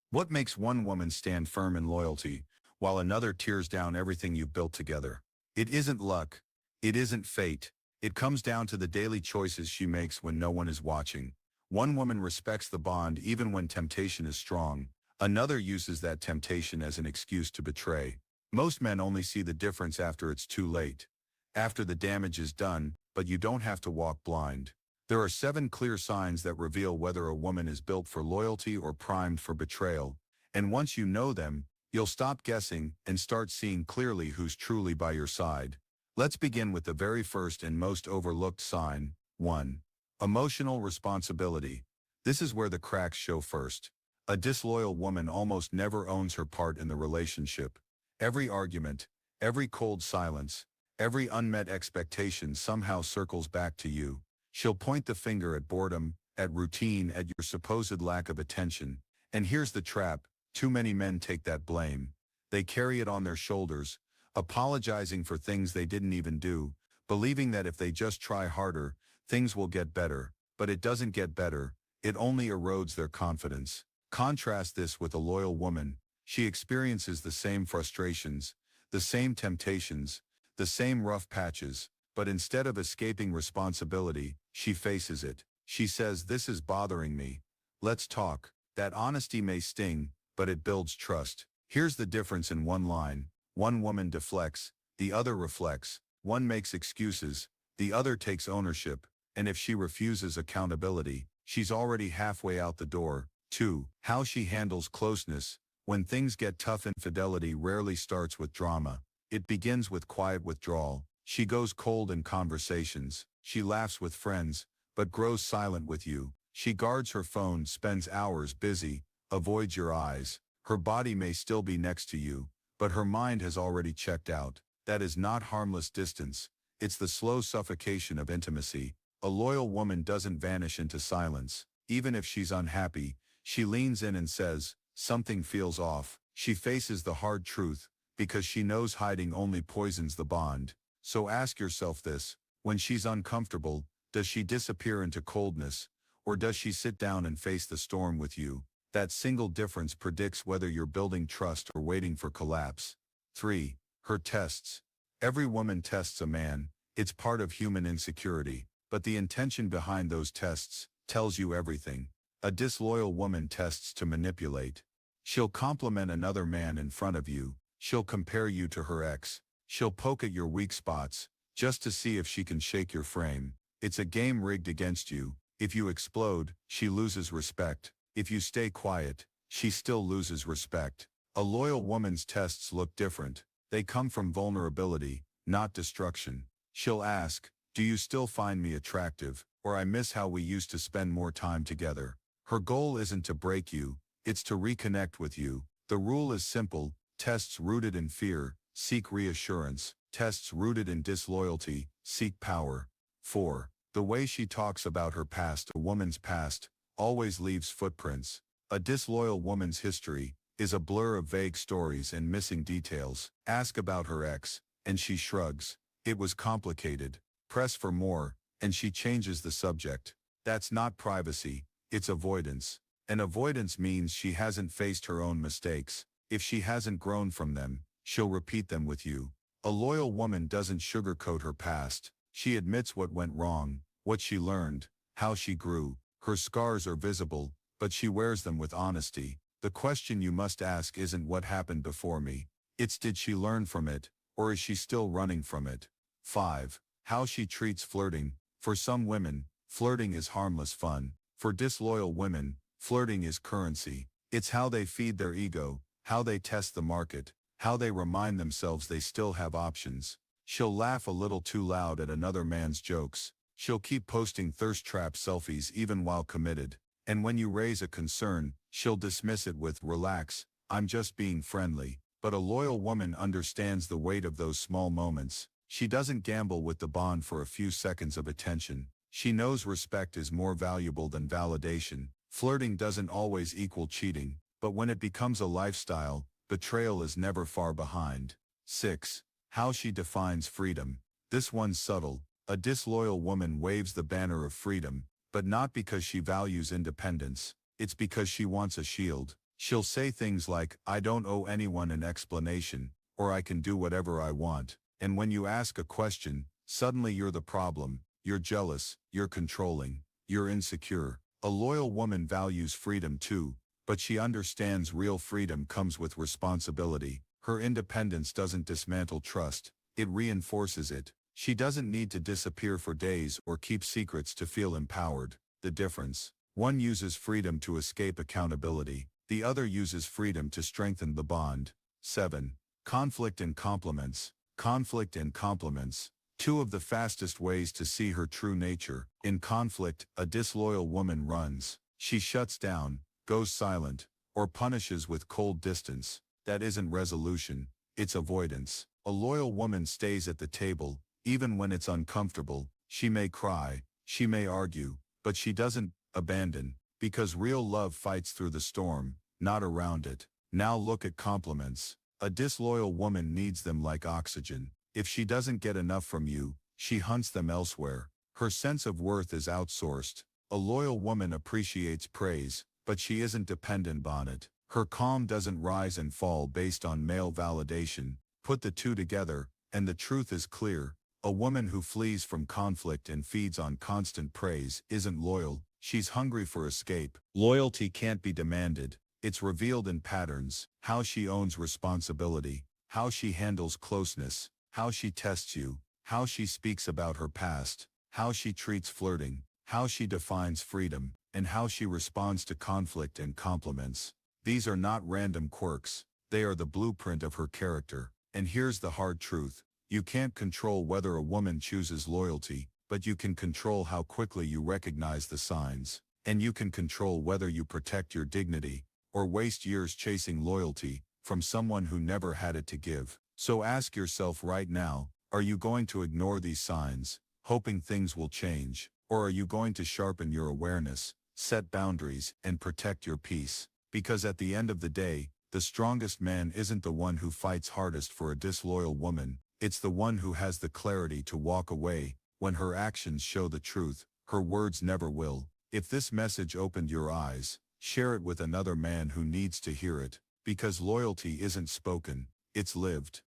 What makes one woman stand firm in loyalty, while another tears down everything you've built together? It isn't luck. It isn't fate. It comes down to the daily choices she makes when no one is watching. One woman respects the bond even when temptation is strong. Another uses that temptation as an excuse to betray. Most men only see the difference after it's too late. After the damage is done, but you don't have to walk blind. There are 7 clear signs that reveal whether a woman is built for loyalty or primed for betrayal. And once you know them, you'll stop guessing and start seeing clearly who's truly by your side. Let's begin with the very first and most overlooked sign. 1. Emotional responsibility. This is where the cracks show first. A disloyal woman almost never owns her part in the relationship. Every argument, every cold silence, every unmet expectation somehow circles back to you. She'll point the finger at boredom, at routine, at your supposed lack of attention. And here's the trap: too many men take that blame. They carry it on their shoulders, apologizing for things they didn't even do, believing that if they just try harder, things will get better. But it doesn't get better, it only erodes their confidence. Contrast this with a loyal woman. She experiences the same frustrations, the same temptations, the same rough patches, but instead of escaping responsibility, she faces it. She says, "This is bothering me. Let's talk." That honesty may sting, but it builds trust. Here's the difference in one line. One woman deflects, the other reflects. One makes excuses, the other takes ownership. And if she refuses accountability, she's already halfway out the door. 2. How she handles closeness. When things get tough, infidelity rarely starts with drama. It begins with quiet withdrawal. She goes cold in conversations. She laughs with friends, but grows silent with you. She guards her phone, spends hours busy, avoids your eyes. Her body may still be next to you, but her mind has already checked out. That is not harmless distance. It's the slow suffocation of intimacy. A loyal woman doesn't vanish into silence. Even if she's unhappy, she leans in and says, "Something feels off." She faces the hard truth, because she knows hiding only poisons the bond. So ask yourself this: when she's uncomfortable, does she disappear into coldness, or does she sit down and face the storm with you? That single difference predicts whether you're building trust or waiting for collapse. 3. Her tests. Every woman tests a man. It's part of human insecurity. But the intention behind those tests tells you everything. A disloyal woman tests to manipulate. She'll compliment another man in front of you. She'll compare you to her ex. She'll poke at your weak spots, just to see if she can shake your frame. It's a game rigged against you. If you explode, she loses respect. If you stay quiet, she still loses respect. A loyal woman's tests look different. They come from vulnerability, not destruction. She'll ask, "Do you still find me attractive, or I miss how we used to spend more time together?" Her goal isn't to break you, it's to reconnect with you. The rule is simple: tests rooted in fear seek reassurance. Tests rooted in disloyalty seek power. 4. The way she talks about her past. A woman's past always leaves footprints. A disloyal woman's history is a blur of vague stories and missing details. Ask about her ex, and she shrugs. It was complicated. Press for more, and she changes the subject. That's not privacy, it's avoidance. And avoidance means she hasn't faced her own mistakes. If she hasn't grown from them, she'll repeat them with you. A loyal woman doesn't sugarcoat her past. She admits what went wrong, what she learned, how she grew. Her scars are visible, but she wears them with honesty. The question you must ask isn't what happened before me. It's, did she learn from it, or is she still running from it? 5. How she treats flirting. For some women, flirting is harmless fun. For disloyal women, flirting is currency. It's how they feed their ego, how they test the market, how they remind themselves they still have options. She'll laugh a little too loud at another man's jokes. She'll keep posting thirst trap selfies even while committed. And when you raise a concern, she'll dismiss it with, "Relax, I'm just being friendly." But a loyal woman understands the weight of those small moments. She doesn't gamble with the bond for a few seconds of attention. She knows respect is more valuable than validation. Flirting doesn't always equal cheating, but when it becomes a lifestyle, betrayal is never far behind. 6. How she defines freedom. This one's subtle. A disloyal woman waves the banner of freedom, but not because she values independence. It's because she wants a shield. She'll say things like, I don't owe anyone an explanation, or I can do whatever I want. And when you ask a question, suddenly you're the problem, you're jealous, you're controlling, you're insecure. A loyal woman values freedom too, but she understands real freedom comes with responsibility. Her independence doesn't dismantle trust, it reinforces it. She doesn't need to disappear for days or keep secrets to feel empowered. The difference: one uses freedom to escape accountability, the other uses freedom to strengthen the bond. 7. Conflict and compliments. Conflict and compliments. Two of the fastest ways to see her true nature. In conflict, a disloyal woman runs. She shuts down, goes silent, or punishes with cold distance. That isn't resolution, it's avoidance. A loyal woman stays at the table, even when it's uncomfortable. She may cry, she may argue, but she doesn't abandon, because real love fights through the storm, not around it. Now look at compliments. A disloyal woman needs them like oxygen. If she doesn't get enough from you, she hunts them elsewhere. Her sense of worth is outsourced. A loyal woman appreciates praise, but she isn't dependent on it. Her calm doesn't rise and fall based on male validation. Put the two together, and the truth is clear. A woman who flees from conflict and feeds on constant praise isn't loyal, she's hungry for escape. Loyalty can't be demanded, it's revealed in patterns: how she owns responsibility, how she handles closeness, how she tests you, how she speaks about her past, how she treats flirting, how she defines freedom, and how she responds to conflict and compliments. These are not random quirks, they are the blueprint of her character. And here's the hard truth: you can't control whether a woman chooses loyalty, but you can control how quickly you recognize the signs. And you can control whether you protect your dignity, or waste years chasing loyalty from someone who never had it to give. So ask yourself right now, are you going to ignore these signs, hoping things will change, or are you going to sharpen your awareness, set boundaries, and protect your peace? Because at the end of the day, the strongest man isn't the one who fights hardest for a disloyal woman, it's the one who has the clarity to walk away when her actions show the truth. Her words never will. If this message opened your eyes, share it with another man who needs to hear it, because loyalty isn't spoken, it's lived.